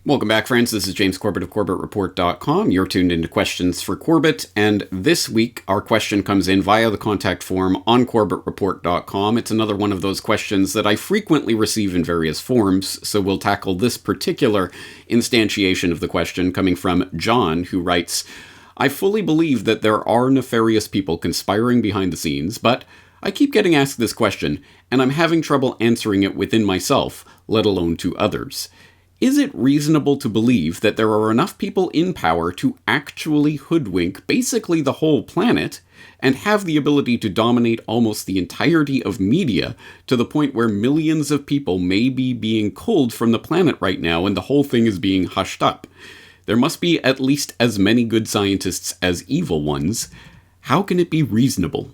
Welcome back, friends. This is James Corbett of CorbettReport.com. You're tuned into Questions for Corbett, and this week our question comes in via the contact form on CorbettReport.com. It's another one of those questions that I frequently receive in various forms, so we'll tackle this particular instantiation of the question coming from John, who writes, I fully believe that there are nefarious people conspiring behind the scenes, but I keep getting asked this question, and I'm having trouble answering it within myself, let alone to others. Is it reasonable to believe that there are enough people in power to actually hoodwink basically the whole planet and have the ability to dominate almost the entirety of media to the point where millions of people may be being culled from the planet right now and the whole thing is being hushed up? There must be at least as many good scientists as evil ones. How can it be reasonable?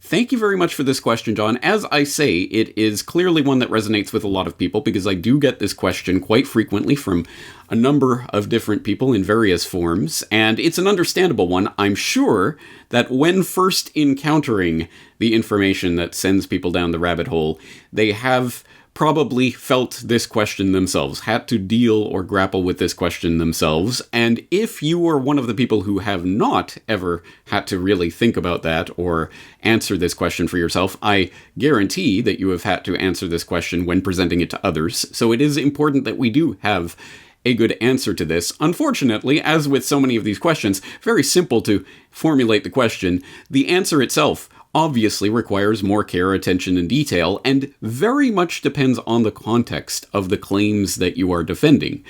Thank you very much for this question, John. As I say, it is clearly one that resonates with a lot of people because I do get this question quite frequently from a number of different people in various forms, and it's an understandable one. I'm sure that when first encountering the information that sends people down the rabbit hole, they have probably felt this question themselves, had to deal or grapple with this question themselves, and if you are one of the people who have not ever had to really think about that or answer this question for yourself, I guarantee that you have had to answer this question when presenting it to others, so it is important that we do have a good answer to this. Unfortunately, as with so many of these questions, very simple to formulate the question, the answer itself obviously requires more care, attention, and detail, and very much depends on the context of the claims that you are defending.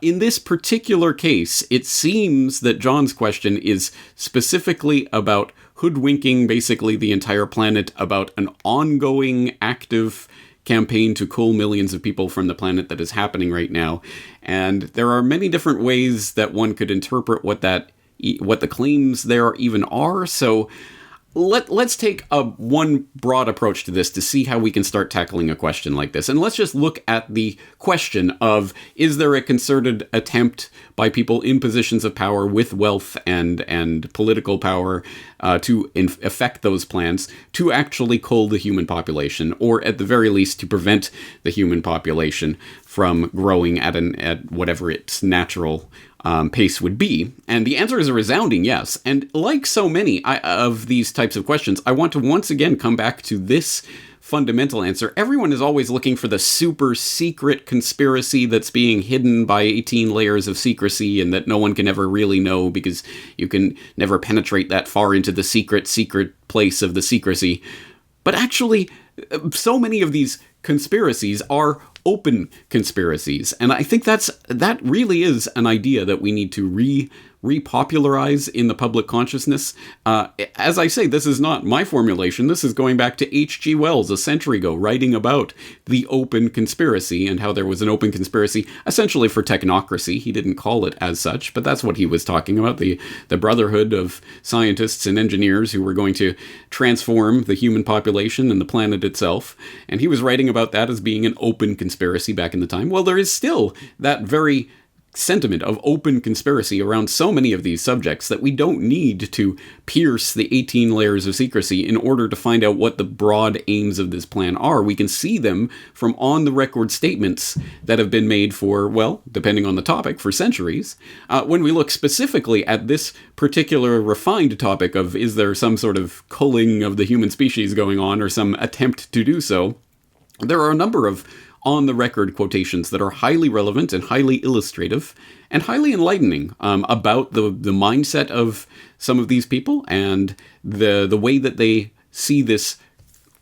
In this particular case, it seems that John's question is specifically about hoodwinking basically the entire planet, about an ongoing, active campaign to cull millions of people from the planet that is happening right now. And there are many different ways that one could interpret what the claims there even are, so Let's take one broad approach to this to see how we can start tackling a question like this. And let's just look at the question of, is there a concerted attempt by people in positions of power with wealth and political power to affect those plans to actually cull the human population, or at the very least to prevent the human population from growing at whatever its natural pace would be? And the answer is a resounding yes. And like so many of these types of questions, I want to once again come back to this fundamental answer. Everyone is always looking for the super secret conspiracy that's being hidden by 18 layers of secrecy and that no one can ever really know because you can never penetrate that far into the secret place of the secrecy. But actually, so many of these conspiracies are open conspiracies. And I think that really is an idea that we need to repopularize in the public consciousness. As I say, this is not my formulation. This is going back to H.G. Wells a century ago, writing about the open conspiracy and how there was an open conspiracy essentially for technocracy. He didn't call it as such, but that's what he was talking about, the brotherhood of scientists and engineers who were going to transform the human population and the planet itself. And he was writing about that as being an open conspiracy back in the time. Well, there is still that very sentiment of open conspiracy around so many of these subjects that we don't need to pierce the 18 layers of secrecy in order to find out what the broad aims of this plan are. We can see them from on-the-record statements that have been made for, well, depending on the topic, for centuries. When we look specifically at this particular refined topic of is there some sort of culling of the human species going on or some attempt to do so, there are a number of on-the-record quotations that are highly relevant and highly illustrative and highly enlightening about the mindset of some of these people and the way that they see this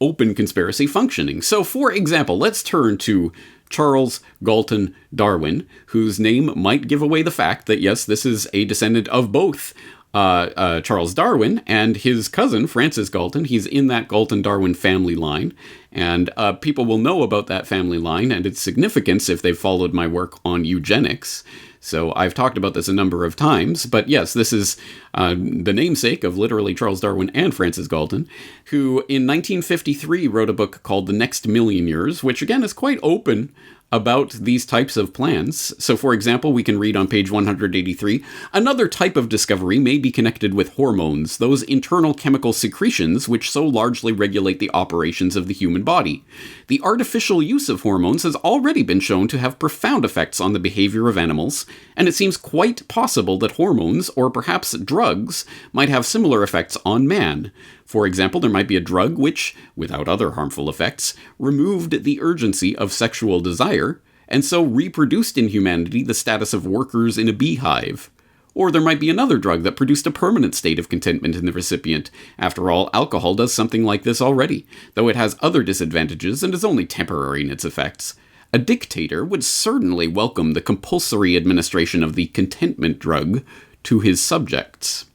open conspiracy functioning. So, for example, let's turn to Charles Galton Darwin, whose name might give away the fact that, yes, this is a descendant of both Charles Darwin and his cousin, Francis Galton. He's in that Galton-Darwin family line, and people will know about that family line and its significance if they've followed my work on eugenics. So I've talked about this a number of times, but yes, this is the namesake of literally Charles Darwin and Francis Galton, who in 1953 wrote a book called The Next Million Years, which again is quite open about these types of plans. So, for example, we can read on page 183, another type of discovery may be connected with hormones, those internal chemical secretions which so largely regulate the operations of the human body. The artificial use of hormones has already been shown to have profound effects on the behavior of animals, and it seems quite possible that hormones, or perhaps drugs, might have similar effects on man. For example, there might be a drug which, without other harmful effects, removed the urgency of sexual desire, and so reproduced in humanity the status of workers in a beehive. Or there might be another drug that produced a permanent state of contentment in the recipient. After all, alcohol does something like this already, though it has other disadvantages and is only temporary in its effects. A dictator would certainly welcome the compulsory administration of the contentment drug to his subjects.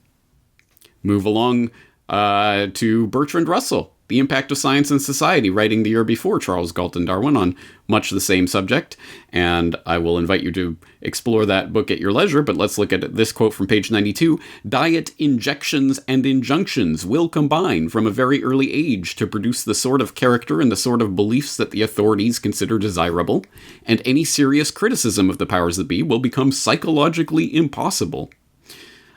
Move along to Bertrand Russell, The Impact of Science and Society, writing the year before Charles Galton Darwin on much the same subject, and I will invite you to explore that book at your leisure, but let's look at this quote from page 92. Diet, injections, and injunctions will combine from a very early age to produce the sort of character and the sort of beliefs that the authorities consider desirable, and any serious criticism of the powers that be will become psychologically impossible.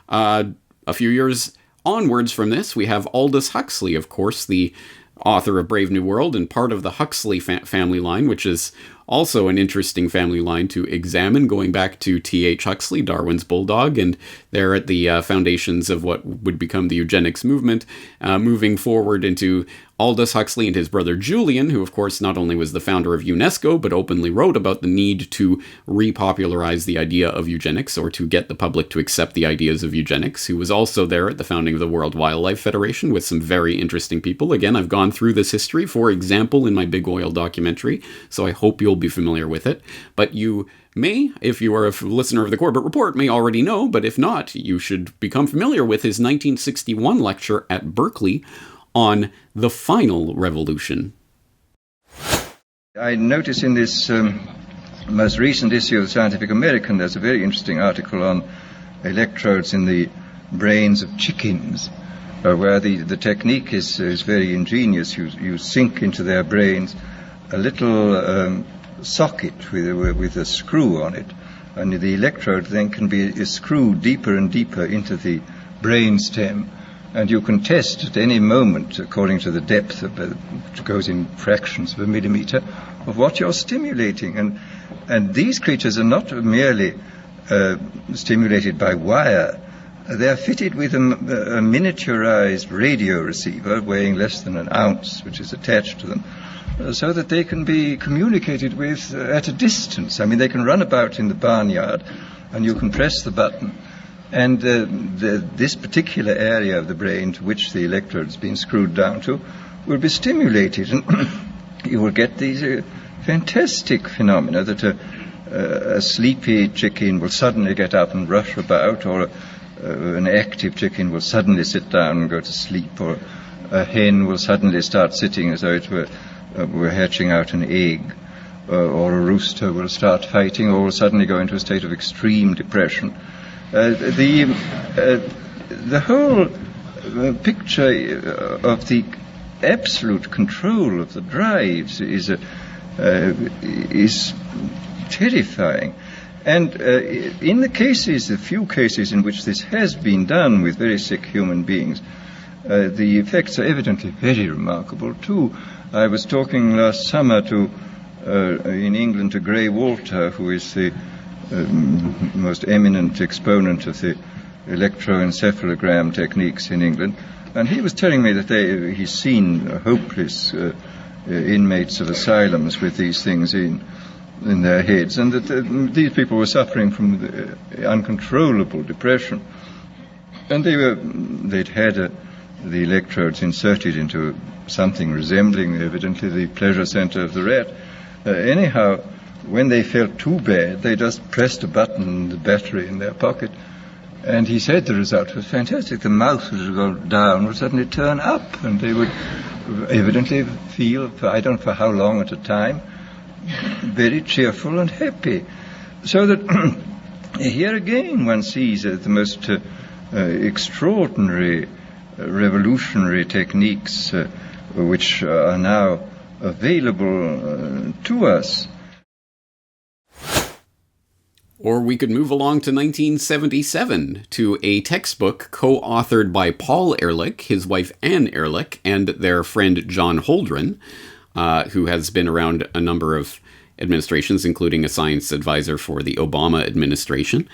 A few years onwards from this, we have Aldous Huxley, of course, the author of Brave New World and part of the Huxley family line, which is also an interesting family line to examine, going back to T.H. Huxley, Darwin's bulldog, and they're at the foundations of what would become the eugenics movement, moving forward into Aldous Huxley and his brother Julian, who of course not only was the founder of UNESCO, but openly wrote about the need to repopularize the idea of eugenics, or to get the public to accept the ideas of eugenics, who was also there at the founding of the World Wildlife Federation with some very interesting people. Again, I've gone through this history, for example, in my Big Oil documentary, so I hope you'll be familiar with it. But you may, if you are a listener of the Corbett Report, may already know, but if not, you should become familiar with his 1961 lecture at Berkeley on the final revolution. I notice in this most recent issue of Scientific American, there's a very interesting article on electrodes in the brains of chickens, where the technique is very ingenious. You sink into their brains a little socket with a screw on it, and the electrode then can be screwed deeper and deeper into the brain stem. And you can test at any moment, according to the depth, which goes in fractions of a millimeter, of what you're stimulating. And these creatures are not merely stimulated by wire. They're fitted with a miniaturized radio receiver weighing less than an ounce, which is attached to them, so that they can be communicated with at a distance. I mean, they can run about in the barnyard, and you can press the button, and this particular area of the brain to which the electrode has been screwed down to will be stimulated, and you will get these fantastic phenomena that a sleepy chicken will suddenly get up and rush about, or an active chicken will suddenly sit down and go to sleep, or a hen will suddenly start sitting as though it were hatching out an egg, or a rooster will start fighting, or will suddenly go into a state of extreme depression. The whole picture of the absolute control of the drives is terrifying. And in the few cases in which this has been done with very sick human beings, the effects are evidently very remarkable too. I was talking last summer in England to Gray Walter, who is the most eminent exponent of the electroencephalogram techniques in England, and he was telling me that he's seen hopeless inmates of asylums with these things in their heads, and that these people were suffering from uncontrollable depression, and they'd had the electrodes inserted into something resembling evidently the pleasure center of the rat. Anyhow, when they felt too bad, they just pressed a button on the battery in their pocket, and he said the result was fantastic. The mouth would go down, would suddenly turn up, and they would evidently feel, I don't know for how long at a time, very cheerful and happy. So that here again one sees the most extraordinary revolutionary techniques which are now available to us. Or we could move along to 1977 to a textbook co-authored by Paul Ehrlich, his wife Anne Ehrlich, and their friend John Holdren, who has been around a number of administrations, including a science advisor for the Obama administration,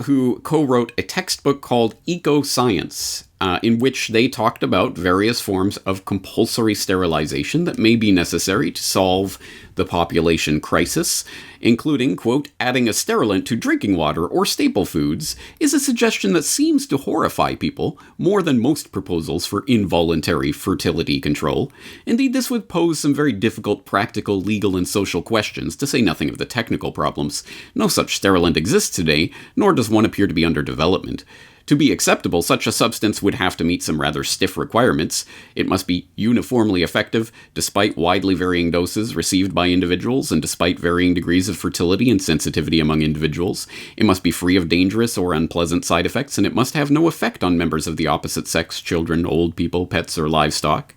who co-wrote a textbook called Eco-Science, in which they talked about various forms of compulsory sterilization that may be necessary to solve the population crisis, including, quote, adding a sterilant to drinking water or staple foods is a suggestion that seems to horrify people more than most proposals for involuntary fertility control. Indeed, this would pose some very difficult practical, legal, and social questions, to say nothing of the technical problems. No such sterilant exists today, nor does one appear to be under development. To be acceptable, such a substance would have to meet some rather stiff requirements. It must be uniformly effective, despite widely varying doses received by individuals, and despite varying degrees of fertility and sensitivity among individuals. It must be free of dangerous or unpleasant side effects, and it must have no effect on members of the opposite sex, children, old people, pets, or livestock.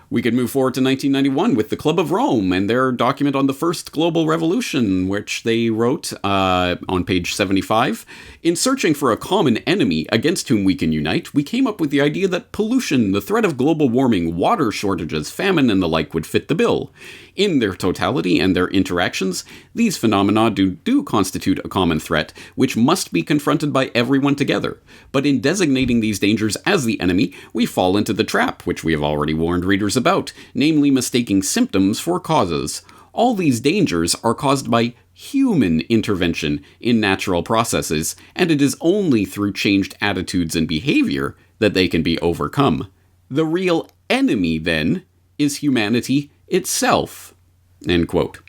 We could move forward to 1991 with the Club of Rome and their document on the First Global Revolution, which they wrote on page 75. In searching for a common enemy against whom we can unite, we came up with the idea that pollution, the threat of global warming, water shortages, famine, and the like would fit the bill. In their totality and their interactions, these phenomena do constitute a common threat, which must be confronted by everyone together. But in designating these dangers as the enemy, we fall into the trap, which we have already warned readers about, namely mistaking symptoms for causes. All these dangers are caused by human intervention in natural processes, and it is only through changed attitudes and behavior that they can be overcome. The real enemy, then, is humanity itself. End quote.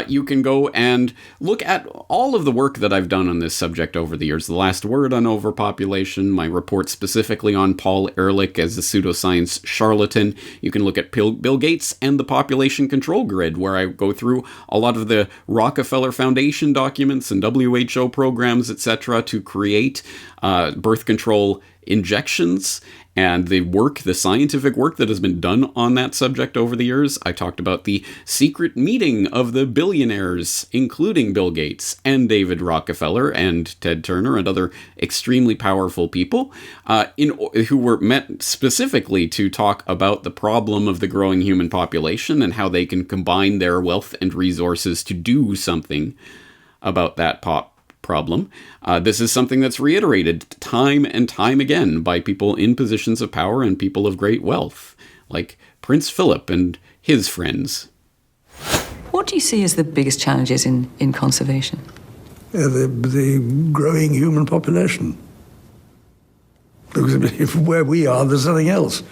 You can go and look at all of the work that I've done on this subject over the years. The Last Word on Overpopulation, my report specifically on Paul Ehrlich as a pseudoscience charlatan. You can look at Bill Gates and the Population Control Grid, where I go through a lot of the Rockefeller Foundation documents and WHO programs, etc., to create birth control injections, and the scientific work that has been done on that subject over the years. I talked about the secret meeting of the billionaires, including Bill Gates and David Rockefeller and Ted Turner and other extremely powerful people, who were met specifically to talk about the problem of the growing human population and how they can combine their wealth and resources to do something about that problem. This is something that's reiterated time and time again by people in positions of power and people of great wealth, like Prince Philip and his friends. What do you see as the biggest challenges in conservation? The growing human population. Because where we are, there's nothing else.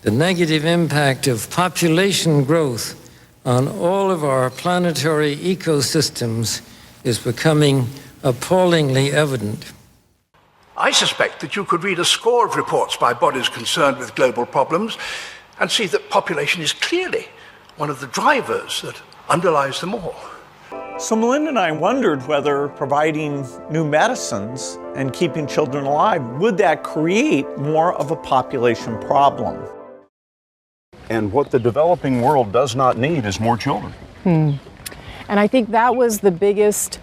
The negative impact of population growth on all of our planetary ecosystems is becoming appallingly evident. I suspect that you could read a score of reports by bodies concerned with global problems and see that population is clearly one of the drivers that underlies them all. So Melinda and I wondered whether providing new medicines and keeping children alive, would that create more of a population problem? And what the developing world does not need is more children. And I think that was the biggest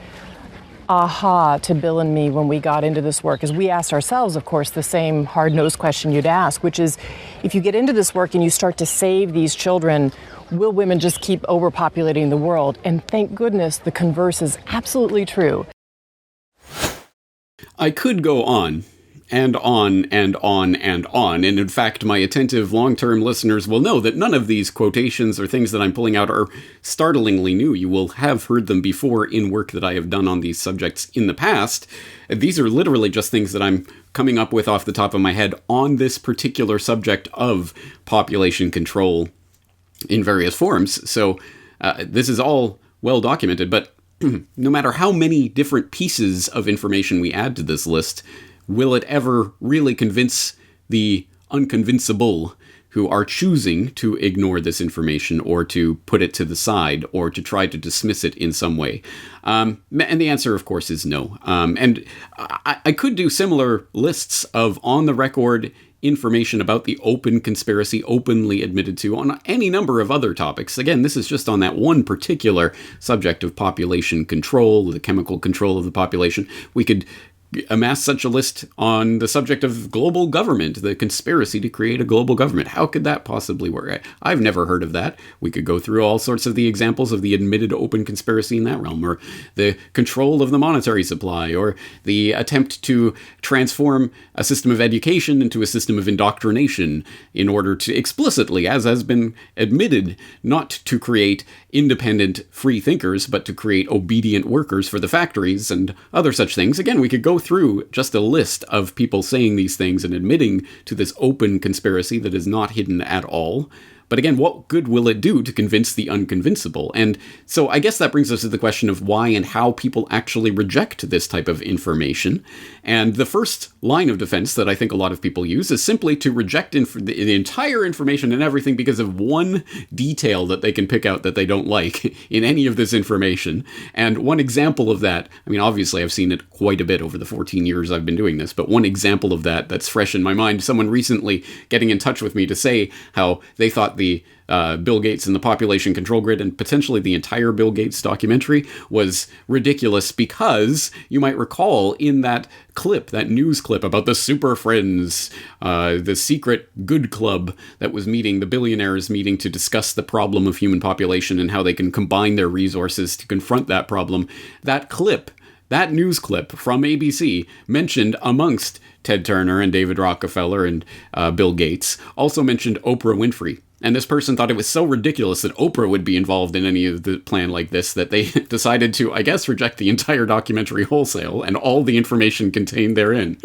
aha to Bill and me when we got into this work, is we asked ourselves, of course, the same hard-nosed question you'd ask, which is, if you get into this work and you start to save these children, will women just keep overpopulating the world? And thank goodness the converse is absolutely true. I could go on and on and on and on, and in fact, my attentive long-term listeners will know that none of these quotations or things that I'm pulling out are startlingly new. You will have heard them before in work that I have done on these subjects in the past. These are literally just things that I'm coming up with off the top of my head on this particular subject of population control in various forms. So this is all well documented, but no matter how many different pieces of information we add to this list, will it ever really convince the unconvincible who are choosing to ignore this information or to put it to the side or to try to dismiss it in some way? And the answer, of course, is no. And I could do similar lists of on-the-record information about the open conspiracy openly admitted to on any number of other topics. Again, this is just on that one particular subject of population control, the chemical control of the population. We could amass such a list on the subject of global government, the conspiracy to create a global government. How could that possibly work? I've never heard of that. We could go through all sorts of the examples of the admitted open conspiracy in that realm, or the control of the monetary supply, or the attempt to transform a system of education into a system of indoctrination in order to explicitly, as has been admitted, not to create independent free thinkers, but to create obedient workers for the factories and other such things. Again, we could go through just a list of people saying these things and admitting to this open conspiracy that is not hidden at all. But again, what good will it do to convince the unconvincible? And so I guess that brings us to the question of why and how people actually reject this type of information. And the first line of defense that I think a lot of people use is simply to reject the entire information and everything because of one detail that they can pick out that they don't like in any of this information. And one example of that, I mean, obviously I've seen it quite a bit over the 14 years I've been doing this, but one example of that that's fresh in my mind, someone recently getting in touch with me to say how they thought the Bill Gates and the population control grid and potentially the entire Bill Gates documentary was ridiculous because you might recall in that clip, that news clip about the Super Friends, the secret good club that was meeting, the billionaires meeting to discuss the problem of human population and how they can combine their resources to confront that problem. That clip, that news clip from ABC mentioned amongst Ted Turner and David Rockefeller and Bill Gates, also mentioned Oprah Winfrey. And this person thought it was so ridiculous that Oprah would be involved in any of the plan like this that they decided to, I guess, reject the entire documentary wholesale and all the information contained therein.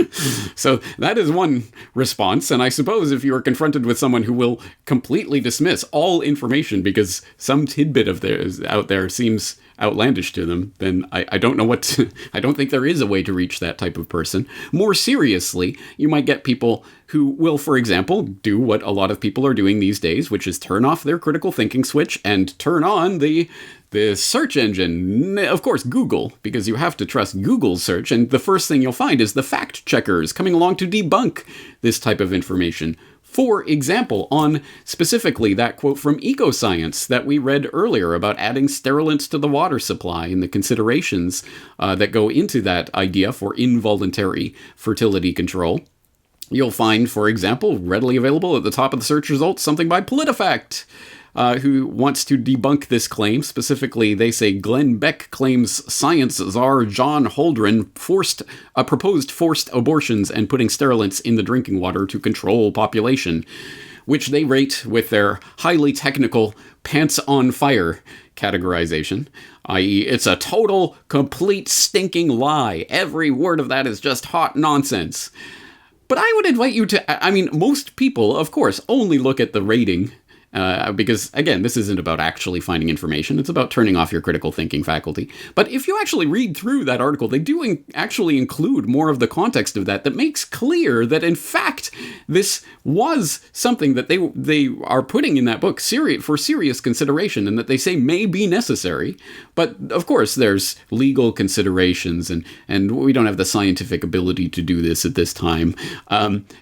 So that is one response. And I suppose if you are confronted with someone who will completely dismiss all information because some tidbit of theirs out there seems outlandish to them, then I don't know what to, I don't think there is a way to reach that type of person. More seriously, you might get people who will, for example, do what a lot of people are doing these days, which is turn off their critical thinking switch and turn on the search engine, of course, Google, because you have to trust Google's search, and the first thing you'll find is the fact checkers coming along to debunk this type of information. For example, on specifically that quote from Ecoscience that we read earlier about adding sterilants to the water supply and the considerations that go into that idea for involuntary fertility control, you'll find, for example, readily available at the top of the search results, something by PolitiFact, who wants to debunk this claim. Specifically, they say Glenn Beck claims science czar John Holdren proposed forced abortions and putting sterilants in the drinking water to control population, which they rate with their highly technical pants on fire categorization, i.e. it's a total, complete, stinking lie. Every word of that is just hot nonsense. But I would invite you to, I mean, most people, of course, only look at the rating because, again, this isn't about actually finding information. It's about turning off your critical thinking faculty. But if you actually read through that article, they do actually include more of the context of that makes clear that, in fact, this was something that they are putting in that book for serious consideration and that they say may be necessary. But, of course, there's legal considerations and we don't have the scientific ability to do this at this time.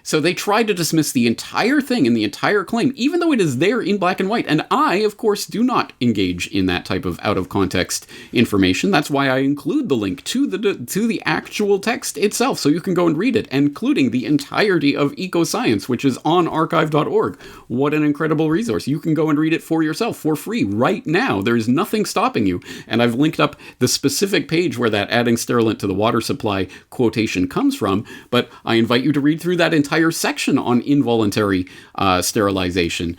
So they try to dismiss the entire thing and the entire claim, even though it is there in black and white. And I, of course, do not engage in that type of out-of-context information. That's why I include the link to the actual text itself, so you can go and read it, including the entirety of Ecoscience, which is on archive.org. What an incredible resource. You can go and read it for yourself for free right now. There is nothing stopping you. And I've linked up the specific page where that adding sterilant to the water supply quotation comes from, but I invite you to read through that entire section on involuntary sterilization,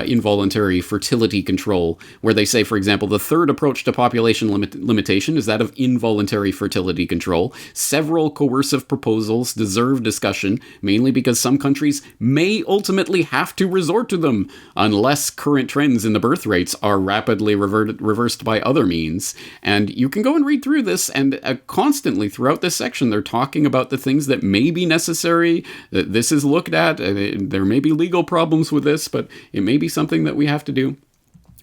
involuntary fertility control, where they say, for example, the third approach to population limitation is that of involuntary fertility control. Several coercive proposals deserve discussion, mainly because some countries may ultimately have to resort to them unless current trends in the birth rates are rapidly reversed by other means. And you can go and read through this, and constantly throughout this section, they're talking about the things that may be necessary, that this is looked at. There may be legal problems with this, but it may be something that we have to do.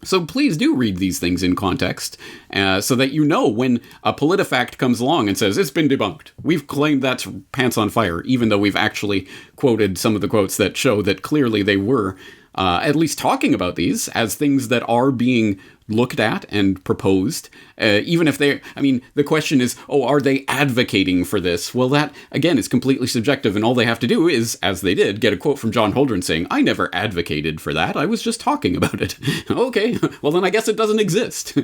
So please do read these things in context, so that you know when a PolitiFact comes along and says, it's been debunked. We've claimed that's pants on fire, even though we've actually quoted some of the quotes that show that clearly they were at least talking about these as things that are being looked at and proposed, even if the question is, are they advocating for this? Well, that, again, is completely subjective, and all they have to do is, as they did, get a quote from John Holdren saying, I never advocated for that, I was just talking about it. Okay, well then I guess it doesn't exist.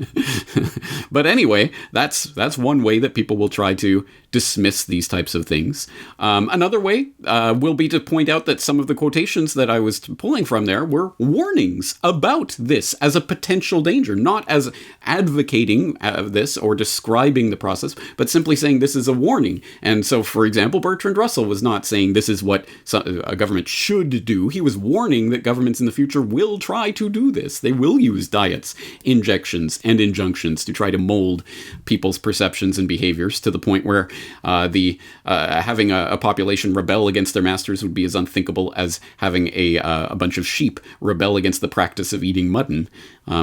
But anyway, that's one way that people will try to dismiss these types of things. Another way will be to point out that some of the quotations that I was pulling from there were warnings about this as a potential danger, not as advocating this or describing the process, but simply saying this is a warning. And so, for example, Bertrand Russell was not saying this is what a government should do. He was warning that governments in the future will try to do this. They will use diets, injections, and injunctions to try to mold people's perceptions and behaviors to the point where having a population rebel against their masters would be as unthinkable as having a bunch of sheep rebel against the practice of eating mutton,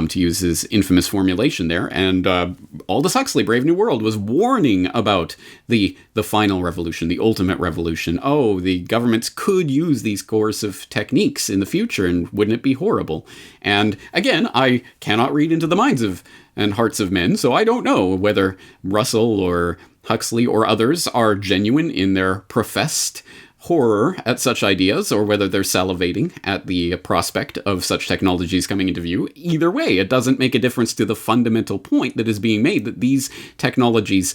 to use his infamous formulation there. And Aldous Huxley, Brave New World, was warning about the final revolution, the ultimate revolution. The governments could use these coercive techniques in the future, and wouldn't it be horrible? And again, I cannot read into the minds and hearts of men, so I don't know whether Russell or Huxley or others are genuine in their professed horror at such ideas, or whether they're salivating at the prospect of such technologies coming into view. Either way, it doesn't make a difference to the fundamental point that is being made, that these technologies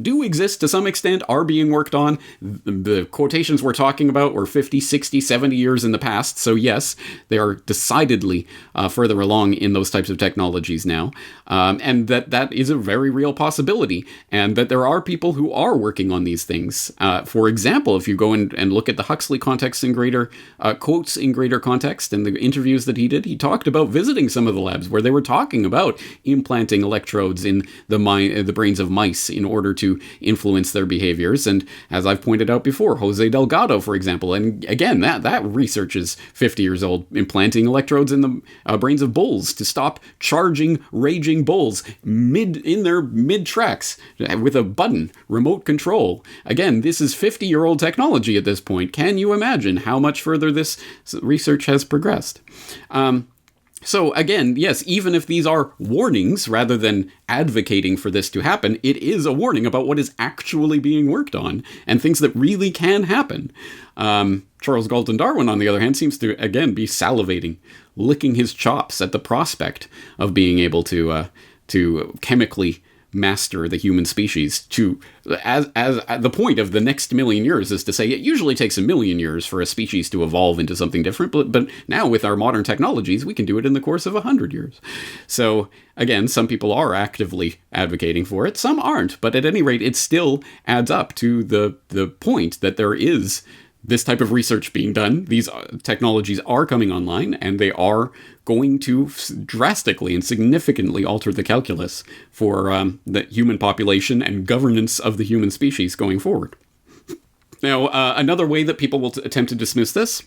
do exist to some extent, are being worked on. The quotations we're talking about were 50, 60, 70 years in the past. So yes, they are decidedly further along in those types of technologies now. And that is a very real possibility. And that there are people who are working on these things. For example, if you go and look at the Huxley context in greater quotes in greater context and the interviews that he did, he talked about visiting some of the labs where they were talking about implanting electrodes in the brains of mice in order to influence their behaviors. And as I've pointed out before, Jose Delgado, for example, and again, that research is 50 years old, implanting electrodes in the brains of bulls to stop charging, raging bulls in their mid tracks with a button, remote control. Again, this is 50-year-old technology at this point. Can you imagine how much further this research has progressed? So again, yes, even if these are warnings rather than advocating for this to happen, it is a warning about what is actually being worked on and things that really can happen. Charles Galton Darwin, on the other hand, seems to, again, be salivating, licking his chops at the prospect of being able to chemically master the human species as the point of the next million years is to say it usually takes 1 million years for a species to evolve into something different, but now with our modern technologies we can do it in the course of 100 years. So again, some people are actively advocating for it, some aren't, but at any rate it still adds up to the point that there is this type of research being done. These technologies are coming online, and they are going to drastically and significantly alter the calculus for the human population and governance of the human species going forward. Now, another way that people will attempt to dismiss this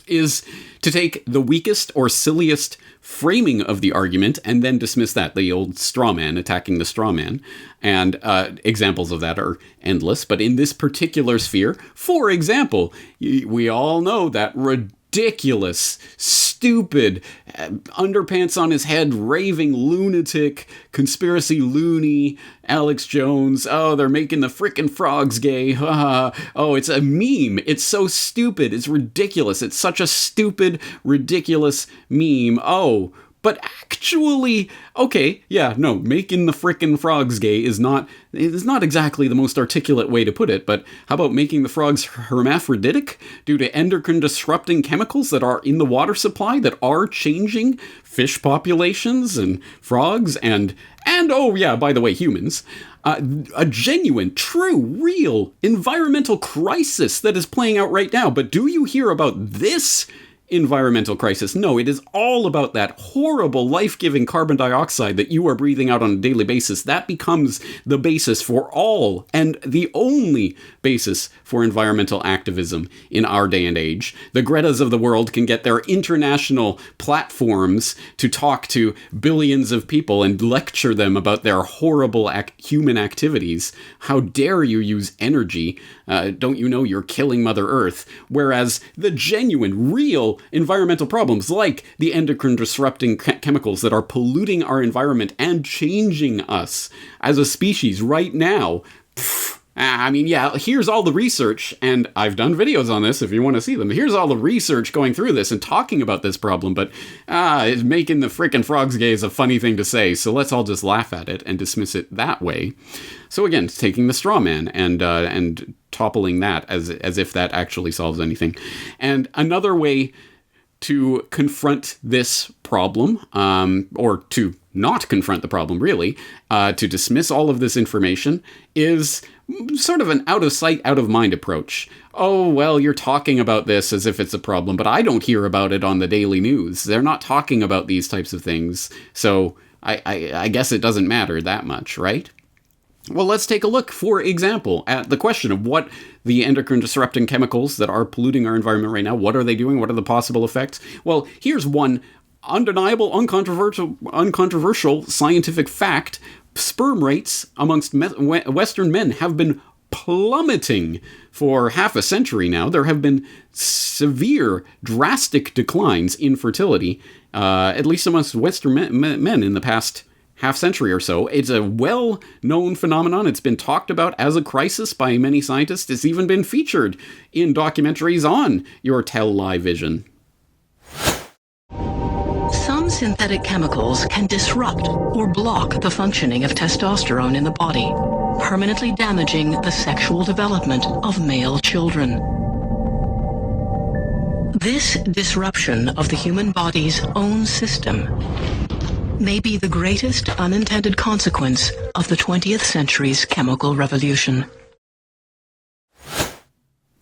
is to take the weakest or silliest framing of the argument and then dismiss that, the old straw man, attacking the straw man. And examples of that are endless. But in this particular sphere, for example, we all know that ridiculous, stupid, underpants on his head, raving lunatic, conspiracy loony, Alex Jones. Oh, they're making the frickin' frogs gay. Oh, it's a meme. It's so stupid. It's ridiculous. It's such a stupid, ridiculous meme. Oh, but actually, okay, yeah, no, making the frickin' frogs gay is not exactly the most articulate way to put it, but how about making the frogs hermaphroditic due to endocrine-disrupting chemicals that are in the water supply that are changing fish populations and frogs and oh yeah, by the way, humans. A genuine, true, real environmental crisis that is playing out right now. But do you hear about this environmental crisis. No, it is all about that horrible, life-giving carbon dioxide that you are breathing out on a daily basis. That becomes the basis for all and the only basis for environmental activism in our day and age. The Gretas of the world can get their international platforms to talk to billions of people and lecture them about their horrible human activities. How dare you use energy? Don't you know you're killing Mother Earth? Whereas the genuine, real environmental problems like the endocrine disrupting chemicals that are polluting our environment and changing us as a species right now, I mean, yeah, here's all the research, and I've done videos on this if you want to see them. Here's all the research going through this and talking about this problem, but it's making the frickin' frogs gay is a funny thing to say, so let's all just laugh at it and dismiss it that way. So again, it's taking the straw man and toppling that as if that actually solves anything. And another way to confront this problem, or to not confront the problem, really, to dismiss all of this information, is sort of an out-of-sight, out-of-mind approach. Oh, well, you're talking about this as if it's a problem, but I don't hear about it on the daily news. They're not talking about these types of things, so I guess it doesn't matter that much, right? Well, let's take a look, for example, at the question of what the endocrine disrupting chemicals that are polluting our environment right now, what are they doing? What are the possible effects? Well, here's one undeniable, uncontroversial scientific fact. Sperm rates amongst Western men have been plummeting for half a century now. There have been severe, drastic declines in fertility, at least amongst Western men in the past half century or so. It's a well-known phenomenon. It's been talked about as a crisis by many scientists. It's even been featured in documentaries on your television. Some synthetic chemicals can disrupt or block the functioning of testosterone in the body, permanently damaging the sexual development of male children. This disruption of the human body's own system may be the greatest unintended consequence of the 20th century's chemical revolution.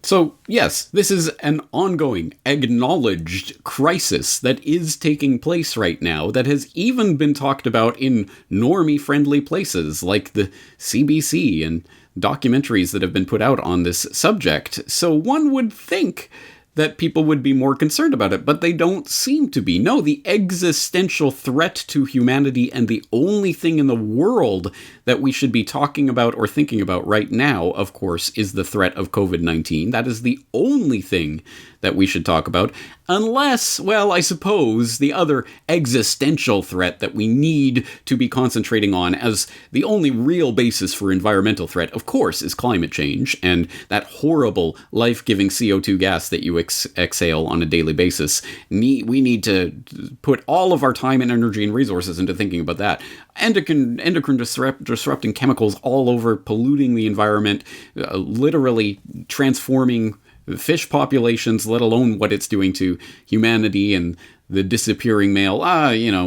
So, yes, this is an ongoing, acknowledged crisis that is taking place right now that has even been talked about in normie-friendly places like the CBC and documentaries that have been put out on this subject. So one would think that people would be more concerned about it, but they don't seem to be. No, the existential threat to humanity and the only thing in the world that we should be talking about or thinking about right now, of course, is the threat of COVID-19. That is the only thing that we should talk about, unless, well, I suppose the other existential threat that we need to be concentrating on as the only real basis for environmental threat, of course, is climate change and that horrible life-giving CO2 gas that you exhale on a daily basis. We need to put all of our time and energy and resources into thinking about that. Endocrine disrupting chemicals all over, polluting the environment, literally transforming fish populations, let alone what it's doing to humanity and the disappearing male,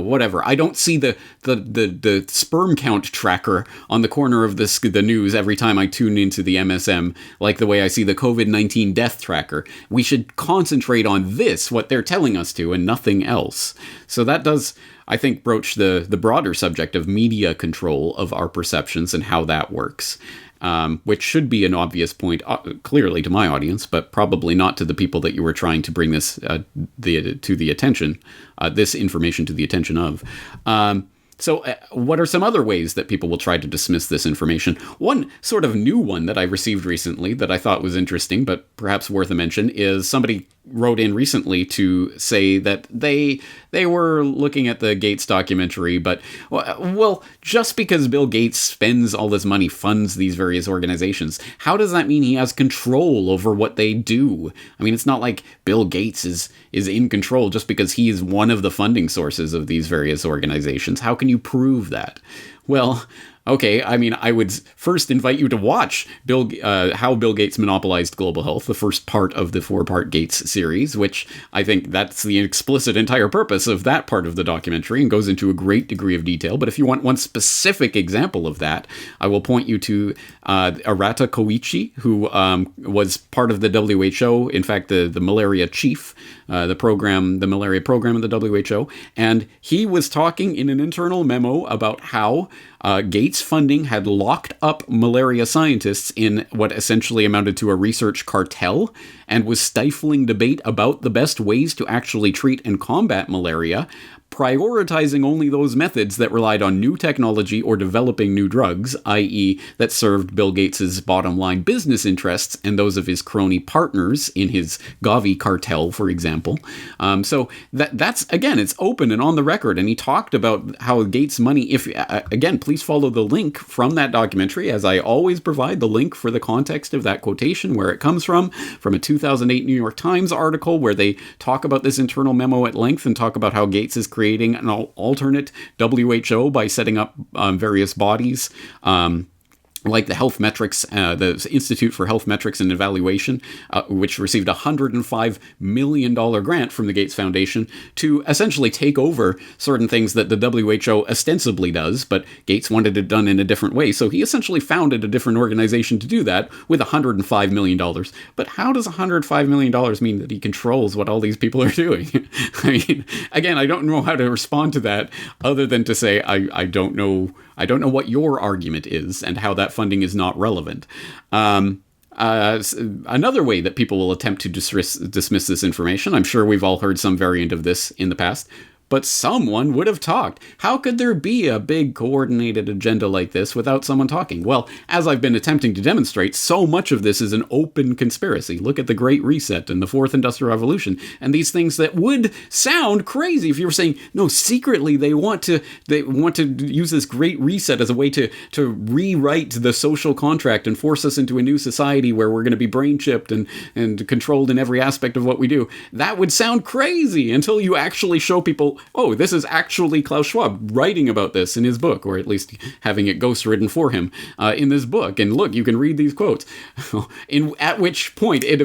whatever. I don't see the sperm count tracker on the corner of the news every time I tune into the MSM, like the way I see the COVID-19 death tracker. We should concentrate on this, what they're telling us to, and nothing else. So that does, I think, broach the broader subject of media control of our perceptions and how that works. Which should be an obvious point, clearly to my audience, but probably not to the people that you were trying to bring this to the attention, this information to the attention of. So what are some other ways that people will try to dismiss this information? One sort of new one that I received recently that I thought was interesting, but perhaps worth a mention, is somebody wrote in recently to say that they were looking at the Gates documentary, but, well, just because Bill Gates spends all this money, funds these various organizations, how does that mean he has control over what they do? I mean, it's not like Bill Gates is in control just because he is one of the funding sources of these various organizations. How can you prove that? Well, Okay, I mean, I would first invite you to watch How Bill Gates Monopolized Global Health, the first part of the 4-part Gates series, which I think that's the explicit entire purpose of that part of the documentary and goes into a great degree of detail. But if you want one specific example of that, I will point you to Arata Koichi, who was part of the WHO, in fact, the malaria chief, the malaria program of the WHO, and he was talking in an internal memo about how Gates funding had locked up malaria scientists in what essentially amounted to a research cartel and was stifling debate about the best ways to actually treat and combat malaria, prioritizing only those methods that relied on new technology or developing new drugs, i.e. that served Bill Gates's bottom line business interests and those of his crony partners in his Gavi cartel, for example. So that's, again, it's open and on the record. And he talked about how Gates' money, again, please follow the link from that documentary, as I always provide the link for the context of that quotation, where it comes from a 2008 New York Times article where they talk about this internal memo at length and talk about how Gates is creating an alternate WHO by setting up various bodies, like the Health Metrics, the Institute for Health Metrics and Evaluation, which received a $105 million grant from the Gates Foundation to essentially take over certain things that the WHO ostensibly does, but Gates wanted it done in a different way. So he essentially founded a different organization to do that with $105 million. But how does $105 million mean that he controls what all these people are doing? I mean, again, I don't know how to respond to that other than to say I don't know what your argument is and how that funding is not relevant. Another way that people will attempt to dismiss this information, I'm sure we've all heard some variant of this in the past, but someone would have talked. How could there be a big coordinated agenda like this without someone talking? Well, as I've been attempting to demonstrate, so much of this is an open conspiracy. Look at the Great Reset and the Fourth Industrial Revolution and these things that would sound crazy if you were saying, no, secretly they want to use this Great Reset as a way to rewrite the social contract and force us into a new society where we're going to be brain chipped and controlled in every aspect of what we do. That would sound crazy until you actually show people, oh, this is actually Klaus Schwab writing about this in his book, or at least having it ghostwritten for him in this book. And look, you can read these quotes. At which point it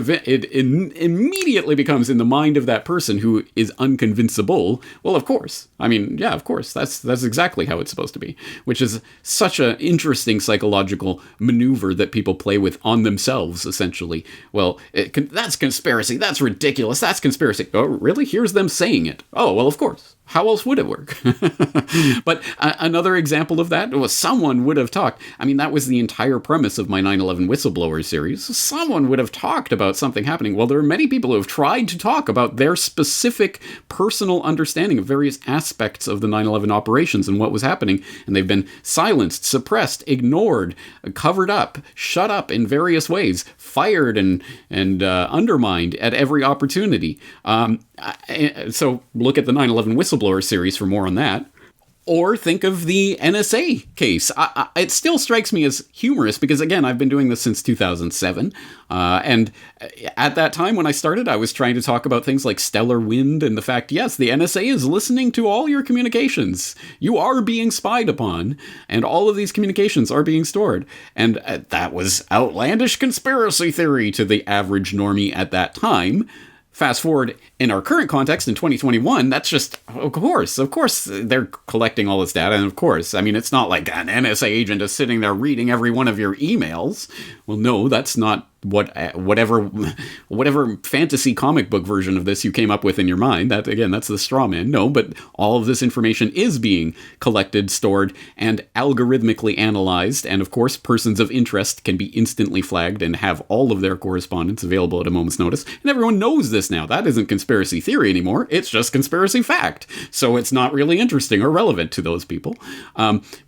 immediately becomes in the mind of that person who is unconvincible. Well, of course. I mean, yeah, of course. That's exactly how it's supposed to be, which is such an interesting psychological maneuver that people play with on themselves, essentially. Well, that's conspiracy. That's ridiculous. That's conspiracy. Oh, really? Here's them saying it. Oh, well, of course. How else would it work? But another example of that was someone would have talked. I mean, that was the entire premise of my 9/11 whistleblower series. Someone would have talked about something happening. Well, there are many people who have tried to talk about their specific personal understanding of various aspects of the 9/11 operations and what was happening, and they've been silenced, suppressed, ignored, covered up, shut up in various ways, fired and undermined at every opportunity. So look at the 9/11 whistleblower series for more on that. Or think of the NSA case. It still strikes me as humorous because, again, I've been doing this since 2007. And at that time when I started, I was trying to talk about things like stellar wind and the fact, yes, the NSA is listening to all your communications. You are being spied upon, and all of these communications are being stored. And that was outlandish conspiracy theory to the average normie at that time. Fast forward in our current context in 2021, that's just, of course, they're collecting all this data. And of course, I mean, it's not like an NSA agent is sitting there reading every one of your emails. Well, no, that's not whatever fantasy comic book version of this you came up with in your mind. That, again, that's the straw man. No, but all of this information is being collected, stored, and algorithmically analyzed. And of course, persons of interest can be instantly flagged and have all of their correspondence available at a moment's notice. And everyone knows this now. That isn't conspiracy theory anymore. It's just conspiracy fact. So it's not really interesting or relevant to those people.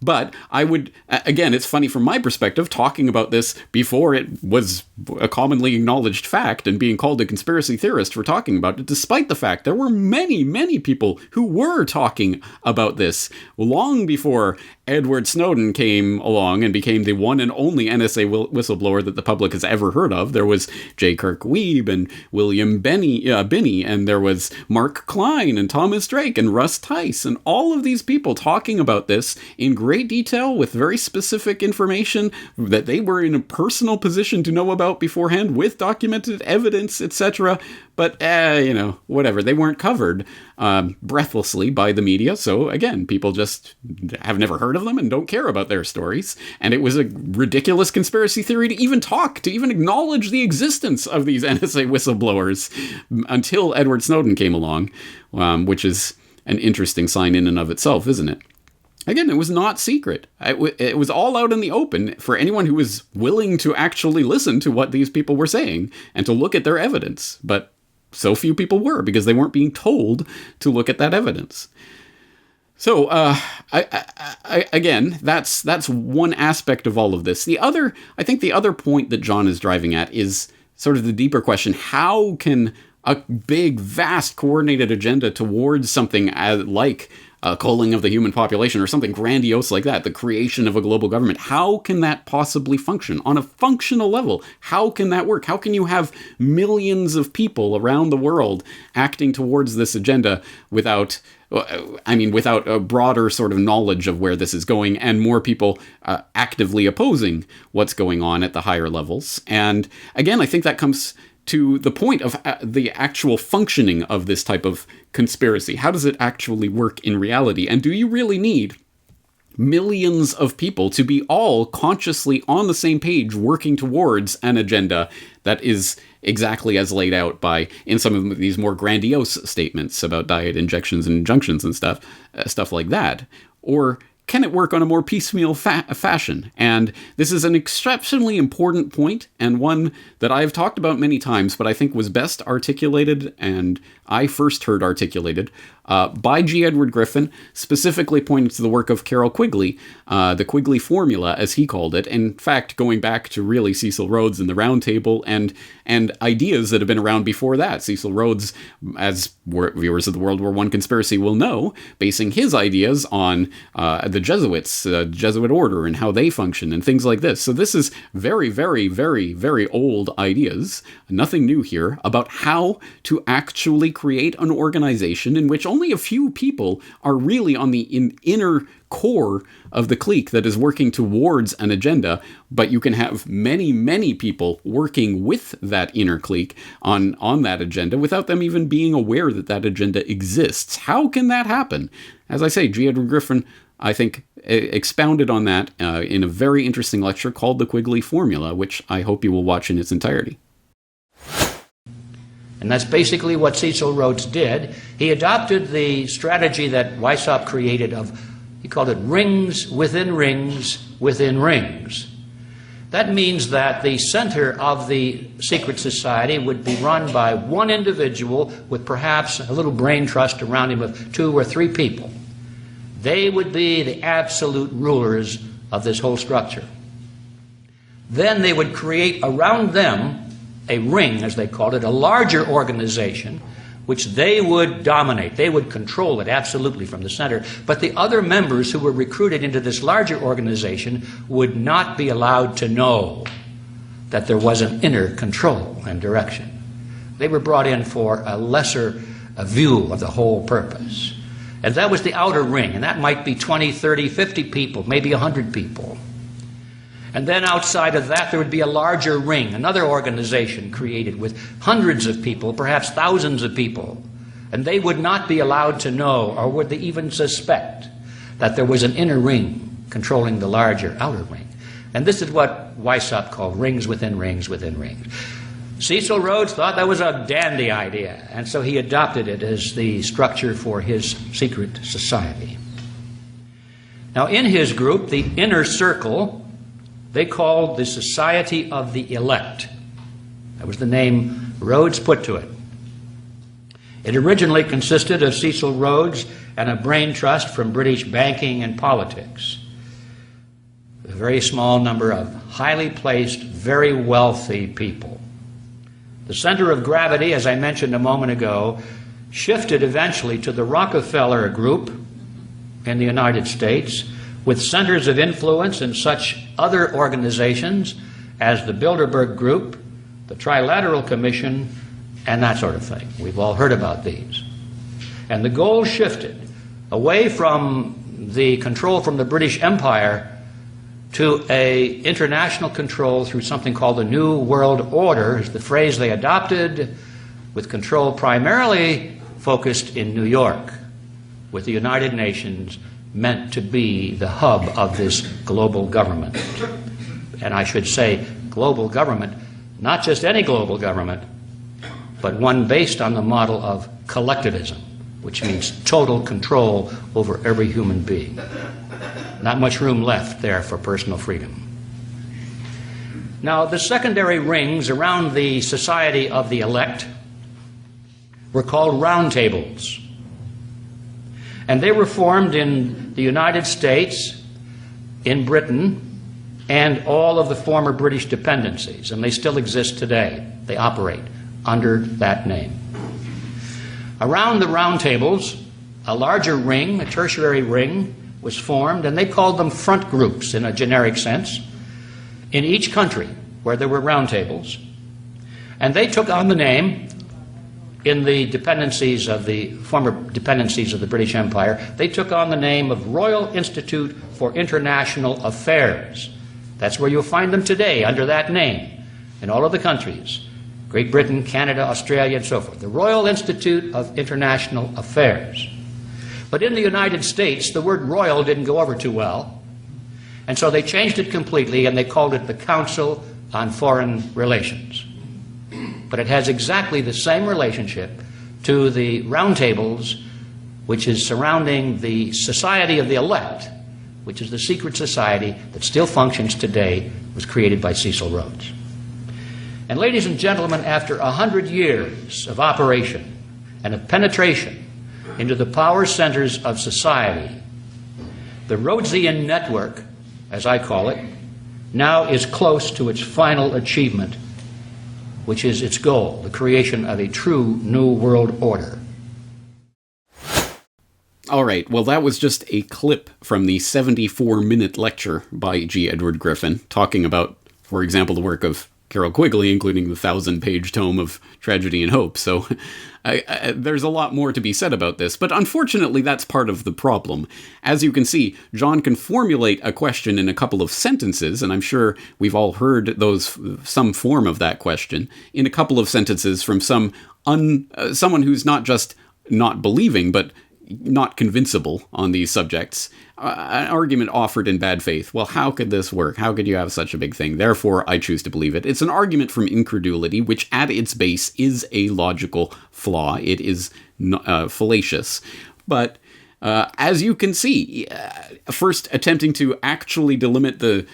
But I would, again, it's funny from my perspective, talking about this before it was a commonly acknowledged fact and being called a conspiracy theorist for talking about it, despite the fact there were many, many people who were talking about this long before Edward Snowden came along and became the one and only NSA whistleblower that the public has ever heard of. There was J. Kirk Weeb and William Binney, and there was Mark Klein and Thomas Drake and Russ Tice, and all of these people talking about this in great detail with very specific information that they were in a personal position to know about beforehand with documented evidence, etc. But, whatever. They weren't covered breathlessly by the media. So, again, people just have never heard of them and don't care about their stories. And it was a ridiculous conspiracy theory to even acknowledge the existence of these NSA whistleblowers until Edward Snowden came along, which is an interesting sign in and of itself, isn't it? Again, it was not secret. It was all out in the open for anyone who was willing to actually listen to what these people were saying and to look at their evidence. But so few people were because they weren't being told to look at that evidence. So, again, that's one aspect of all of this. I think the other point that John is driving at is sort of the deeper question: how can a big, vast, coordinated agenda towards something like a culling of the human population or something grandiose like that, the creation of a global government, how can that possibly function on a functional level? How can that work? How can you have millions of people around the world acting towards this agenda without a broader sort of knowledge of where this is going and more people actively opposing what's going on at the higher levels? And again, I think that comes to the point of the actual functioning of this type of conspiracy. How does it actually work in reality? And do you really need millions of people to be all consciously on the same page working towards an agenda that is exactly as laid out in some of these more grandiose statements about diet injections and injunctions and stuff like that? Or can it work on a more piecemeal fashion? And this is an exceptionally important point, and one that I've talked about many times, but I think was best articulated, and I first heard articulated, by G. Edward Griffin, specifically pointing to the work of Carroll Quigley, the Quigley Formula, as he called it. In fact, going back to really Cecil Rhodes and the Round Table and ideas that have been around before that. Cecil Rhodes, as viewers of the World War I conspiracy will know, basing his ideas on the Jesuits, Jesuit order, and how they function, and things like this. So this is very, very, very, very old ideas, nothing new here, about how to actually create an organization in which only a few people are really on the inner core of the clique that is working towards an agenda, but you can have many, many people working with that inner clique on that agenda without them even being aware that that agenda exists. How can that happen? As I say, G. Edward Griffin, I think, expounded on that in a very interesting lecture called The Quigley Formula, which I hope you will watch in its entirety. And that's basically what Cecil Rhodes did. He adopted the strategy that Weishaupt created of, he called it rings within rings within rings. That means that the center of the secret society would be run by one individual with perhaps a little brain trust around him of 2 or 3 people. They would be the absolute rulers of this whole structure. Then they would create around them a ring, as they called it, a larger organization, which they would dominate. They would control it absolutely from the center. But the other members who were recruited into this larger organization would not be allowed to know that there was an inner control and direction. They were brought in for a lesser view of the whole purpose. And that was the outer ring, and that might be 20, 30, 50 people, maybe 100 people. And then outside of that, there would be a larger ring, another organization created with hundreds of people, perhaps thousands of people. And they would not be allowed to know, or would they even suspect, that there was an inner ring controlling the larger outer ring. And this is what Weishaupt called rings within rings within rings. Cecil Rhodes thought that was a dandy idea, and so he adopted it as the structure for his secret society. Now, in his group, the inner circle, they called the Society of the Elect. That was the name Rhodes put to it. It originally consisted of Cecil Rhodes and a brain trust from British banking and politics. very small number of highly placed, very wealthy people. The center of gravity, as I mentioned a moment ago, shifted eventually to the Rockefeller Group in the United States, with centers of influence in such other organizations as the Bilderberg Group, the Trilateral Commission, and that sort of thing. We've all heard about these. And the goal shifted away from the control from the British Empire to a international control through something called the New World Order, is the phrase they adopted, with control primarily focused in New York, with the United Nations meant to be the hub of this global government. And I should say global government, not just any global government, but one based on the model of collectivism, which means total control over every human being. Not much room left there for personal freedom. Now, the secondary rings around the society of the elect were called roundtables. And they were formed in the United States, in Britain, and all of the former British dependencies. And they still exist today. They operate under that name. Around the roundtables, a larger ring, a tertiary ring, was formed, and they called them front groups in a generic sense, in each country where there were roundtables. And they took on the name, in the dependencies of the former dependencies of the British Empire, they took on the name of Royal Institute for International Affairs. That's where you'll find them today, under that name, in all of the countries. Great Britain, Canada, Australia, and so forth. The Royal Institute of International Affairs. But in the United States, the word royal didn't go over too well, and so they changed it completely, and they called it the Council on Foreign Relations. But it has exactly the same relationship to the roundtables, which is surrounding the Society of the Elect, which is the secret society that still functions today, was created by Cecil Rhodes. And ladies and gentlemen, after 100 years of operation and of penetration into the power centers of society, the Rhodesian network, as I call it, now is close to its final achievement, which is its goal, the creation of a true New World Order. All right, well, that was just a clip from the 74-minute lecture by G. Edward Griffin, talking about, for example, the work of Carroll Quigley, including the 1,000-page tome of Tragedy and Hope. So there's a lot more to be said about this, but unfortunately that's part of the problem. As you can see, John can formulate a question in a couple of sentences, and I'm sure we've all heard some form of that question, in a couple of sentences from someone who's not just not believing, but not convincible on these subjects. An argument offered in bad faith. Well, how could this work? How could you have such a big thing? Therefore, I choose to believe it. It's an argument from incredulity, which at its base is a logical flaw. It is fallacious. But as you can see, first attempting to actually delimit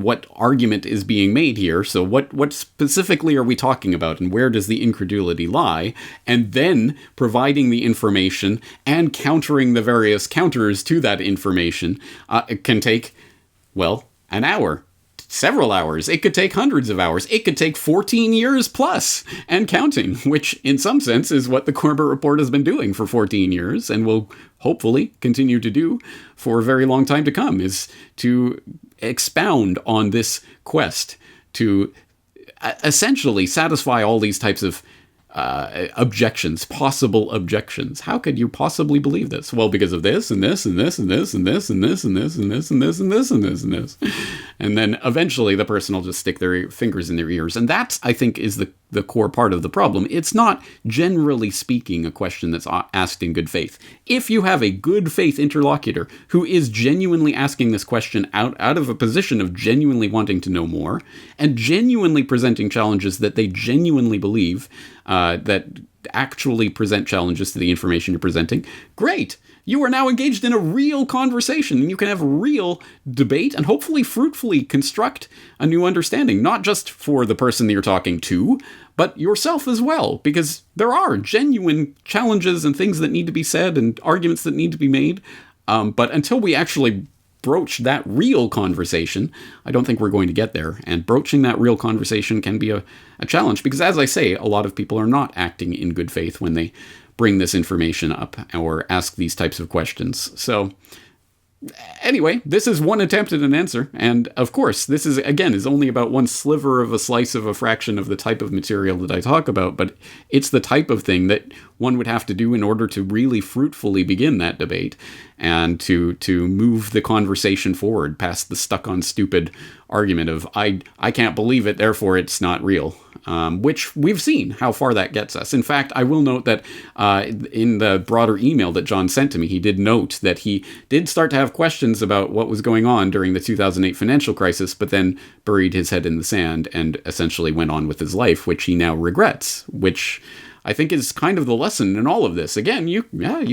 what argument is being made here. So what specifically are we talking about, and where does the incredulity lie? And then providing the information and countering the various counters to that information can take, well, an hour. Several hours. It could take hundreds of hours. It could take 14 years plus and counting, which in some sense is what the Corbett Report has been doing for 14 years and will hopefully continue to do for a very long time to come, is to expound on this quest to essentially satisfy all these types of objections, possible objections. How could you possibly believe this? Well, because of this and this and this and this and this and this and this and this and this and this and this and this. And then eventually the person will just stick their fingers in their ears. And that, I think, is the core part of the problem. It's not, generally speaking, a question that's asked in good faith. If you have a good faith interlocutor who is genuinely asking this question out of a position of genuinely wanting to know more and genuinely presenting challenges that they genuinely believe that actually present challenges to the information you're presenting, great. You are now engaged in a real conversation, and you can have real debate and hopefully fruitfully construct a new understanding, not just for the person that you're talking to, but yourself as well, because there are genuine challenges and things that need to be said and arguments that need to be made. But until we actually broach that real conversation, I don't think we're going to get there. And broaching that real conversation can be a challenge because, as I say, a lot of people are not acting in good faith when they bring this information up or ask these types of questions. So anyway, this is one attempt at an answer. And of course, this is only about one sliver of a slice of a fraction of the type of material that I talk about. But it's the type of thing that one would have to do in order to really fruitfully begin that debate and to move the conversation forward past the stuck on stupid argument of I can't believe it, therefore it's not real. Which we've seen how far that gets us. In fact, I will note that in the broader email that John sent to me, he did note that he did start to have questions about what was going on during the 2008 financial crisis, but then buried his head in the sand and essentially went on with his life, which he now regrets, which I think is kind of the lesson in all of this. Again, you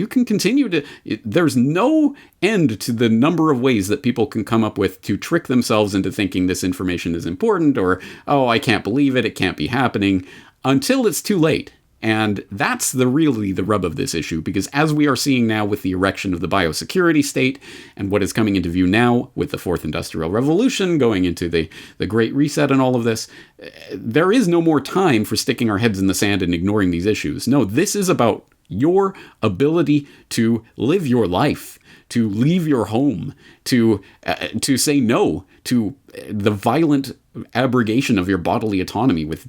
can continue to... There's no end to the number of ways that people can come up with to trick themselves into thinking this information is important or, oh, I can't believe it, it can't be happening, until it's too late. And that's really the rub of this issue, because as we are seeing now with the erection of the biosecurity state and what is coming into view now with the Fourth Industrial Revolution, going into the Great Reset and all of this, there is no more time for sticking our heads in the sand and ignoring these issues. No, this is about your ability to live your life, to leave your home, to say no to the violent abrogation of your bodily autonomy with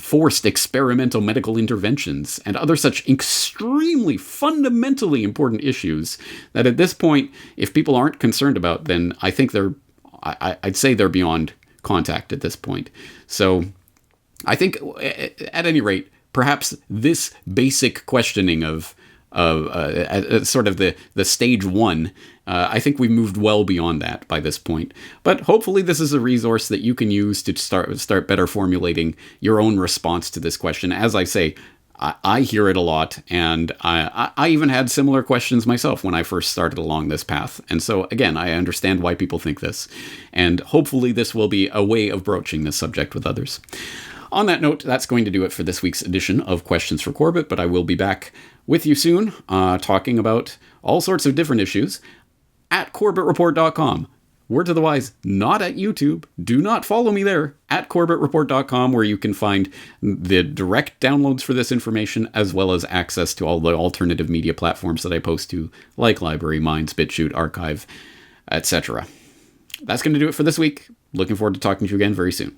forced experimental medical interventions and other such extremely fundamentally important issues that at this point, if people aren't concerned about, then I think I'd say they're beyond contact at this point. So I think at any rate, perhaps this basic questioning of sort of the stage one, I think we've moved well beyond that by this point. But hopefully this is a resource that you can use to start better formulating your own response to this question. As I say, I hear it a lot, and I even had similar questions myself when I first started along this path. And so, again, I understand why people think this, and hopefully this will be a way of broaching this subject with others. On that note, that's going to do it for this week's edition of Questions for Corbett, but I will be back with you soon, talking about all sorts of different issues at CorbettReport.com. Word to the wise, not at YouTube. Do not follow me there. At CorbettReport.com, where you can find the direct downloads for this information, as well as access to all the alternative media platforms that I post to, like Library, Minds, BitChute, Archive, etc. That's going to do it for this week. Looking forward to talking to you again very soon.